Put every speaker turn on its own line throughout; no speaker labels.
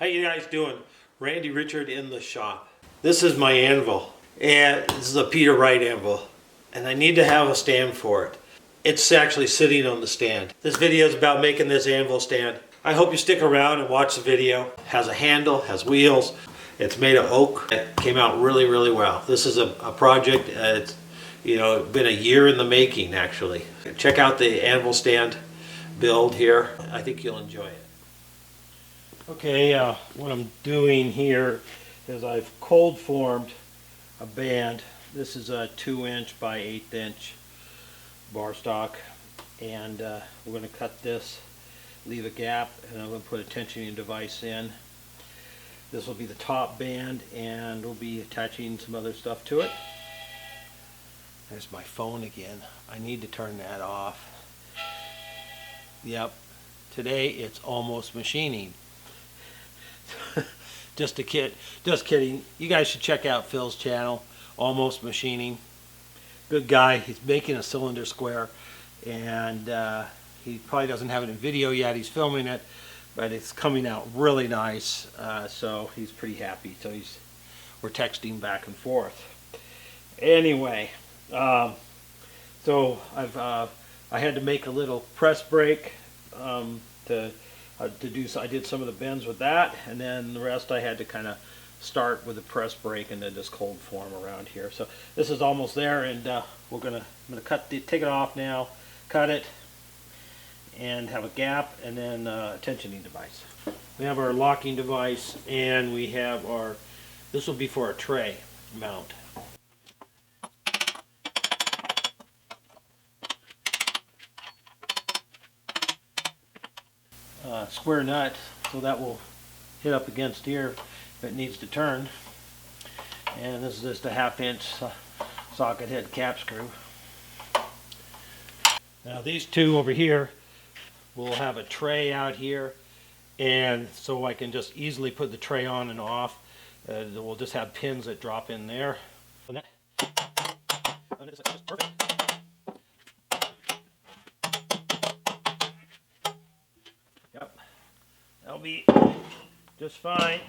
How you guys doing? Randy Richard in the shop. This is my anvil, and this is a Peter Wright anvil, and I need to have a stand for it. It's actually sitting on the stand. This video is about making this anvil stand. I hope you stick around and watch the video. It has a handle, has wheels. It's made of oak. It came out really, really well. This is a project. It's been a year in the making actually. Check out the anvil stand build here. I think you'll enjoy it. Okay, what I'm doing here is I've cold formed a band. This is a 2" by 1/8" bar stock, and we're going to cut this, leave a gap, and I'm going to put a tensioning device in. This will be the top band, and we'll be attaching some other stuff to it. There's my phone again. I need to turn that off. Yep, today it's almost machining. Just kidding. You guys should check out Phil's channel, Almost Machining. Good guy. He's making a cylinder square, and he probably doesn't have it in video yet. He's filming it, but it's coming out really nice. So he's pretty happy. So we're texting back and forth. Anyway, so I had to make a little press brake I did some of the bends with that, and then the rest I had to kind of start with a press brake and then just cold form around here. So this is almost there, and I'm gonna take it off now, cut it, and have a gap, and then a tensioning device. We have our locking device, and we have this will be for a tray mount. Square nut, so that will hit up against here if it needs to turn. And this is just a 1/2" socket head cap screw. Now these two over here will have a tray out here, and so I can just easily put the tray on and off. We'll just have pins that drop in there. And it's just perfect. Yep, that'll be just fine.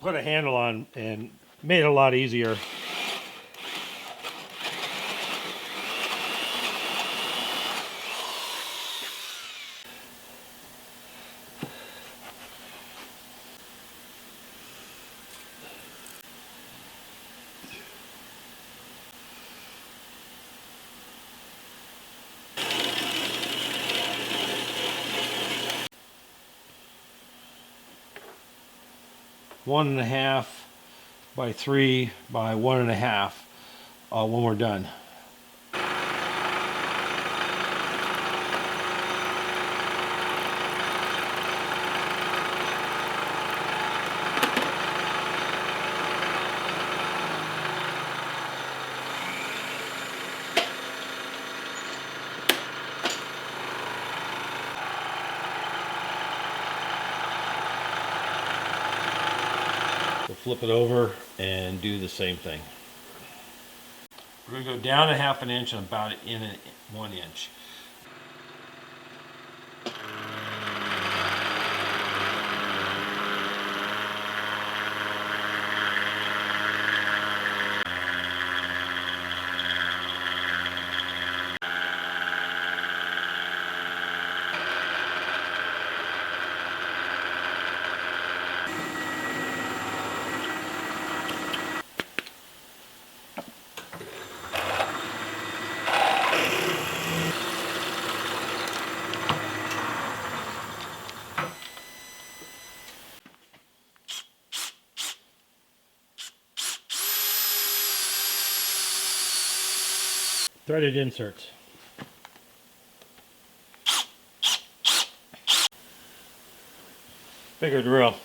Put a handle on and made it a lot easier. One 1/2 by 3 by 1 1/2 when we're done. Flip it over and do the same thing. We're going to go down a 1/2 inch and about in 1 inch. threaded inserts. Bigger drill.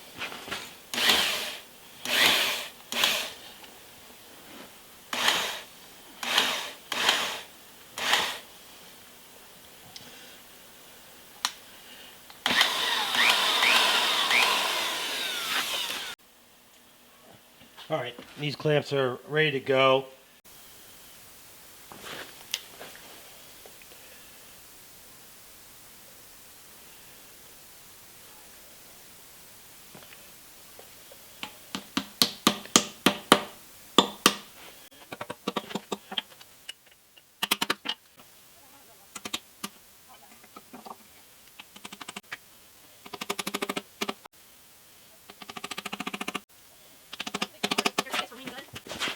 All right, these clamps are ready to go.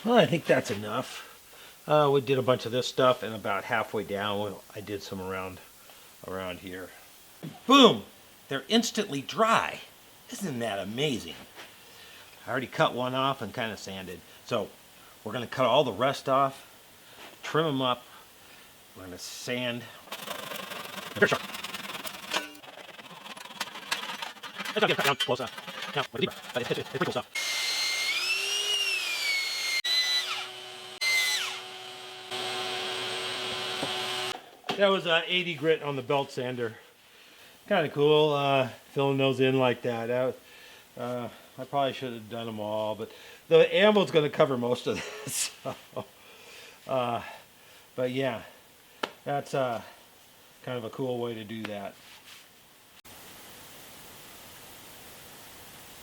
Well, I think that's enough. We did a bunch of this stuff, and about halfway down, I did some around here. Boom! They're instantly dry. Isn't that amazing? I already cut one off and kind of sanded. So we're going to cut all the rest off, trim them up. We're going to sand. It's pretty cool stuff. That was 80 grit on the belt sander. Kind of cool, filling those in like that. I probably should have done them all, but the anvil's going to cover most of this. So, but yeah, that's kind of a cool way to do that.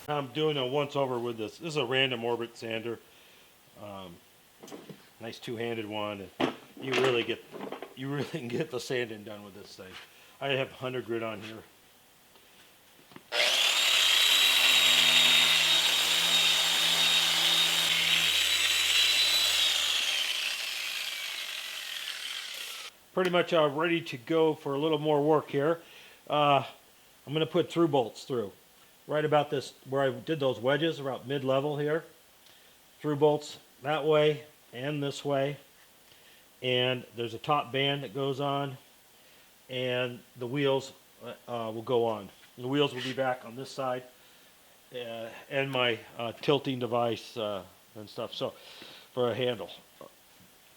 I'm doing a once over with this. This is a random orbit sander. Nice two-handed one. And you really can get the sanding done with this thing. I have 100 grit on here. Pretty much ready to go for a little more work here. I'm going to put through bolts through. Right about this, where I did those wedges, about mid-level here. Through bolts that way and this way. And there's a top band that goes on. And the wheels will go on. The wheels will be back on this side. And my tilting device and stuff. So, for a handle.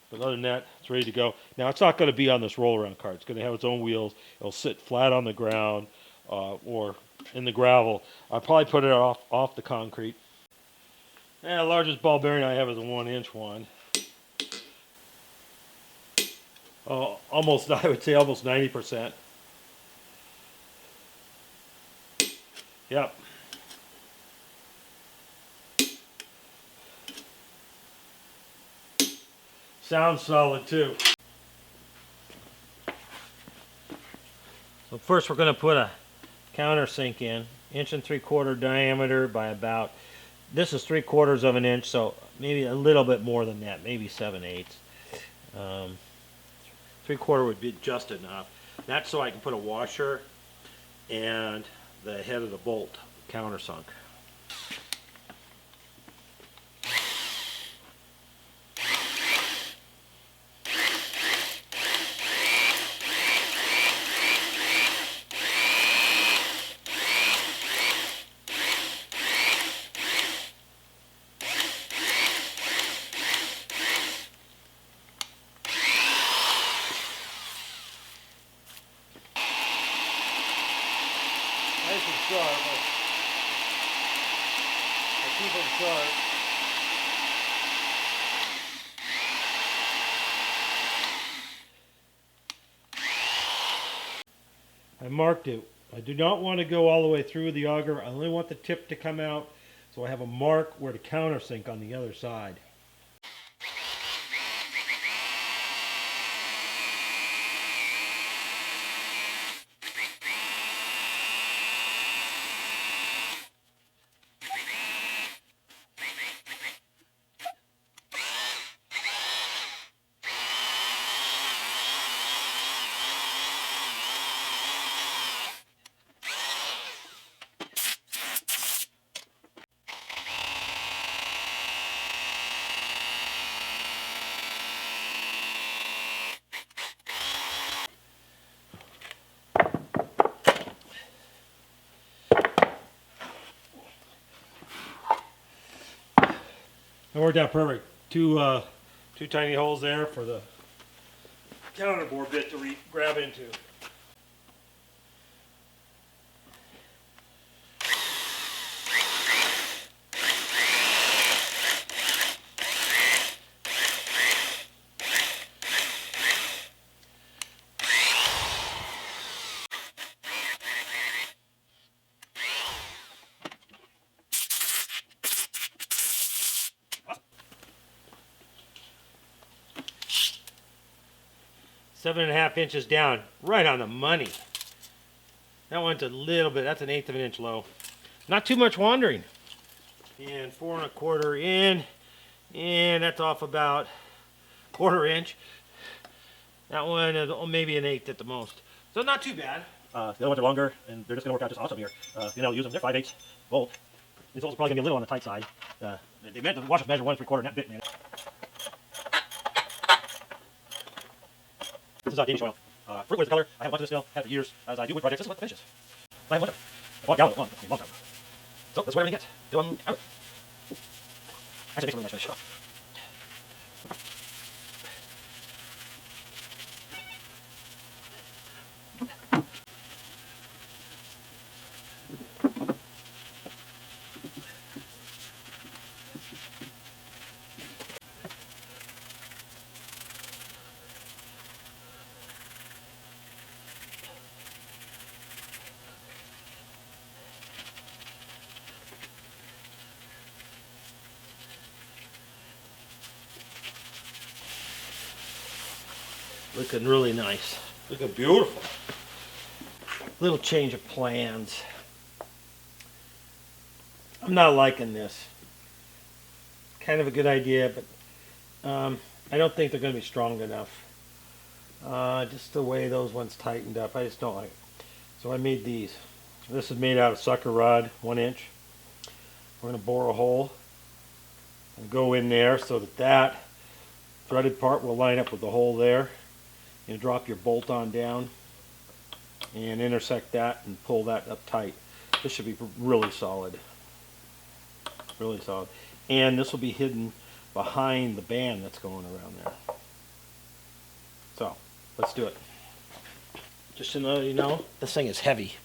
But other than that, it's ready to go. Now, it's not going to be on this roll-around cart. It's going to have its own wheels. It'll sit flat on the ground or in the gravel. I'll probably put it off the concrete. And the largest ball bearing I have is a 1-inch one. I would say almost 90%. Yep. Sounds solid too. So first we're going to put a countersink in, 1 3/4 diameter by about, this is 3/4 of an inch, so maybe a little bit more than that, maybe 7/8. 3/4 would be just enough. That's so I can put a washer and the head of the bolt countersunk. Nice and sharp. I keep them sharp. I marked it. I do not want to go all the way through the auger. I only want the tip to come out, so I have a mark where to countersink on the other side. It worked out perfect. Two tiny holes there for the counterbore bit to grab into. Seven and a half inches down, right on the money. That one's a little bit, that's 1/8 of an inch low. Not too much wandering. And 4 1/4 in, and that's off about 1/4 inch. That one is maybe 1/8 at the most. So not too bad.
The other ones are longer, and they're just going to work out just awesome here. I'll use them. They're 5/8 bolt. These holes are probably going to be a little on the tight side. They meant the washers measure 1 3/4 in that bit, man. This is Danish oil. Fruit wood is the color. I have a bunch of this still. Had for years as I do wood projects. This is what the finish is. I have one of them. I bought a gallon of one. Long time. So that's what everything gets. Till I'm out. Actually, it makes a really nice finish.
Looking really nice. Looking beautiful. Little change of plans. I'm not liking this. Kind of a good idea, but I don't think they're going to be strong enough. Just the way those ones tightened up, I just don't like it. So I made these. This is made out of sucker rod, 1 inch. We're going to bore a hole and go in there so that threaded part will line up with the hole there. You drop your bolt on down and intersect that and pull that up tight. This should be really solid. Really solid. And this will be hidden behind the band that's going around there. So, let's do it. Just to let you know, this thing is heavy.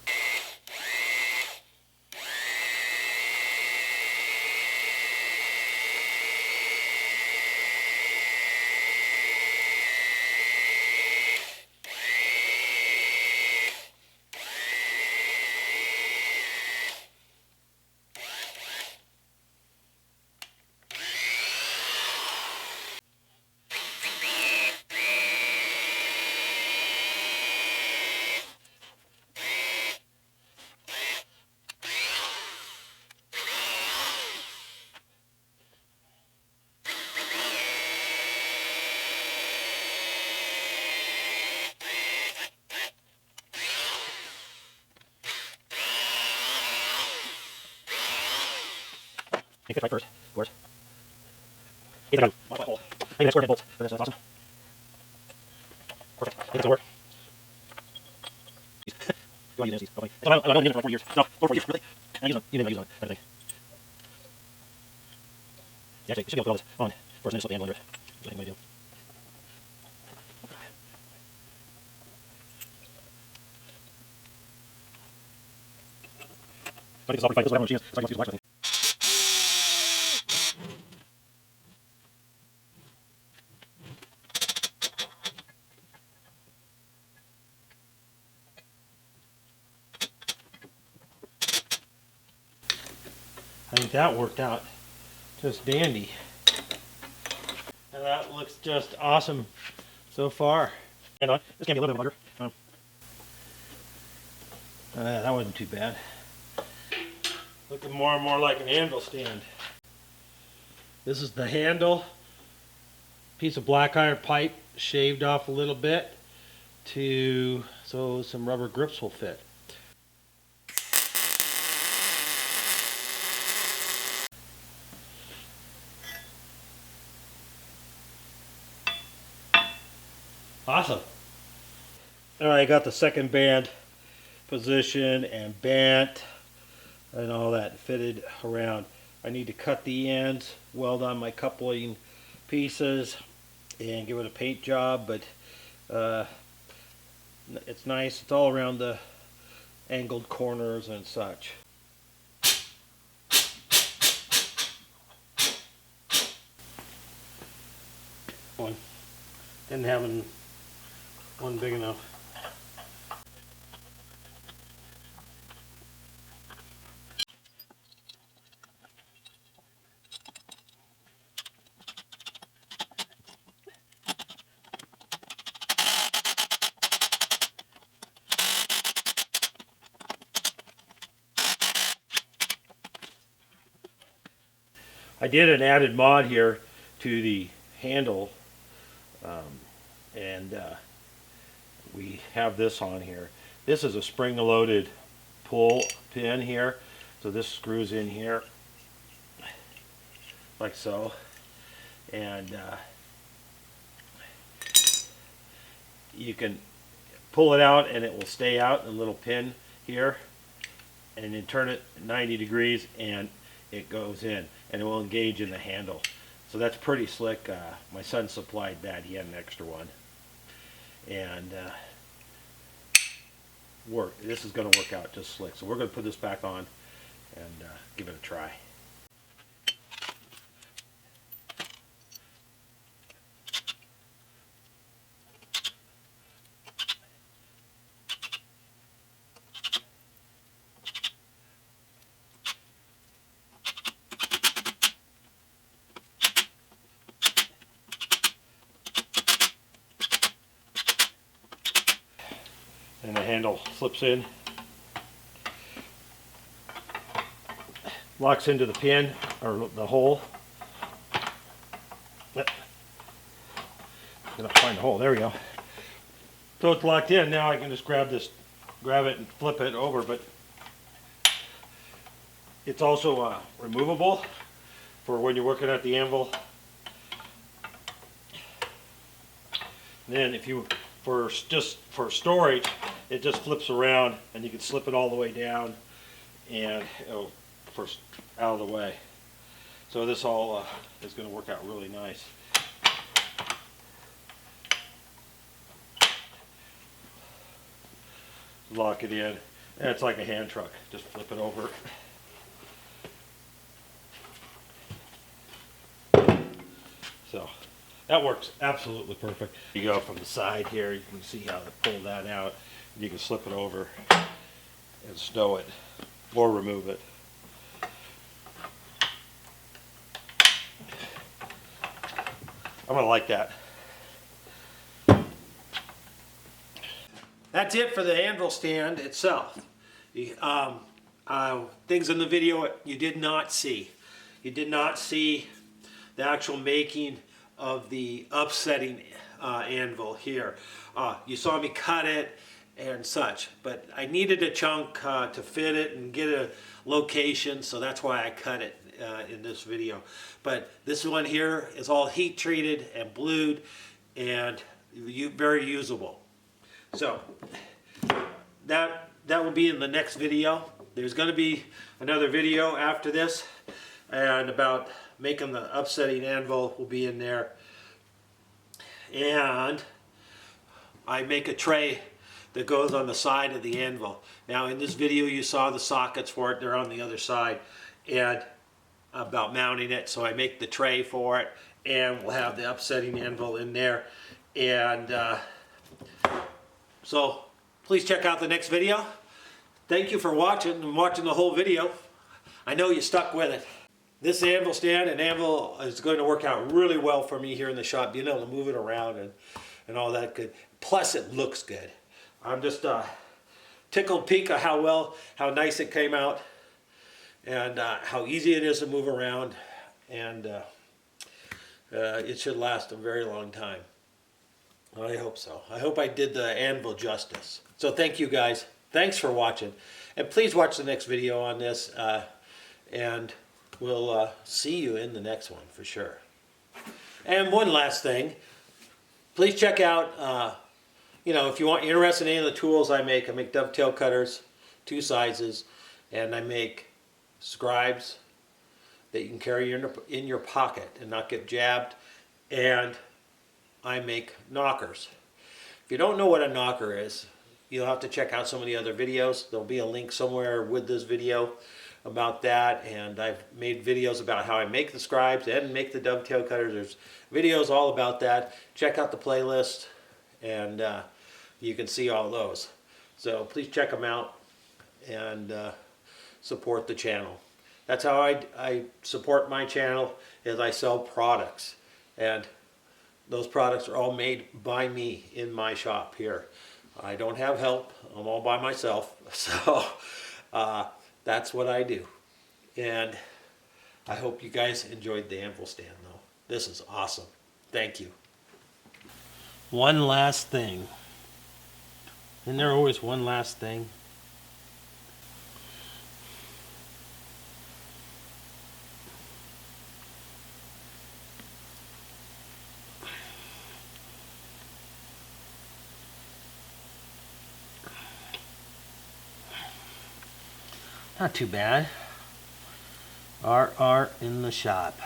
Make it right first, of course. Get the gun. Modify hole. I think that's square head bolts. That's awesome. Perfect. I think it's going to work. You want to use these, probably. I've known them for like 4 years. No, 4 years, really. And I use them. You didn't use them, I think. Yeah, actually, you should be able to put all this on first and then slip the anvil under it. That's what I think I'm going to do. I think it's all pretty fine. This is what I have on machines. It's like most use blacksmithing.
I think that worked out just dandy. And that looks just awesome so far.
And this can be a little bit longer.
That wasn't too bad. Looking more and more like an anvil stand. This is the handle. Piece of black iron pipe shaved off a little bit so some rubber grips will fit. Awesome. All right, I got the second band position and bent and all that fitted around. I need to cut the ends, weld on my coupling pieces, and give it a paint job, but it's nice. It's all around the angled corners and such. One. Didn't have one big enough. I did an added mod here to the handle, and we have this on here. This is a spring-loaded pull pin here, so this screws in here like so, and you can pull it out and it will stay out in a little pin here, and then turn it 90 degrees and it goes in, and it will engage in the handle. So that's pretty slick. My son supplied that. He had an extra one, and this is going to work out just slick. So we're going to put this back on and give it a try. And the handle slips in, locks into the pin or the hole. Yep. Gonna find the hole. There we go. So it's locked in. Now I can just grab it and flip it over. But it's also removable for when you're working at the anvil. Then if you for storage, it just flips around and you can slip it all the way down and it'll out of the way. So this all is going to work out really nice. Lock it in, and it's like a hand truck. Just flip it over. So that works absolutely perfect. You go from the side here, you can see how to pull that out. You can slip it over and stow it or remove it. I'm going to like that. That's it for the anvil stand itself. Things in the video you did not see. You did not see the actual making of the upsetting anvil here. You saw me cut it and such, but I needed a chunk to fit it and get a location, so that's why I cut it in this video. But this one here is all heat treated and blued and very usable. So that will be in the next video. There's going to be another video after this, and about making the upsetting anvil will be in there. And I make a tray that goes on the side of the anvil. Now in this video you saw the sockets for it, they're on the other side, and about mounting it. So I make the tray for it, and we'll have the upsetting anvil in there. And so please check out the next video. Thank you for watching the whole video. I know you stuck with it. This anvil stand and anvil is going to work out really well for me here in the shop, being able to move it around and all that good. Plus it looks good. I'm just tickled pink of how nice it came out, and how easy it is to move around, and it should last a very long time. I hope so. I hope I did the anvil justice. So thank you guys. Thanks for watching. And please watch the next video on this, and we'll see you in the next one for sure. And one last thing, please check out, if you're interested in any of the tools I make dovetail cutters, 2 sizes, and I make scribes, that you can carry in your pocket and not get jabbed. And I make knockers. If you don't know what a knocker is, you'll have to check out some of the other videos. There'll be a link somewhere with this video about that, and I've made videos about how I make the scribes and make the dovetail cutters. There's videos all about that. Check out the playlist, and you can see all those. So please check them out and support the channel. That's how I support my channel, is I sell products, and those products are all made by me in my shop here. I don't have help. I'm all by myself. So that's what I do. And I hope you guys enjoyed the anvil stand though. This is awesome. Thank you. One last thing. Isn't there always one last thing? Not too bad. RR in the shop.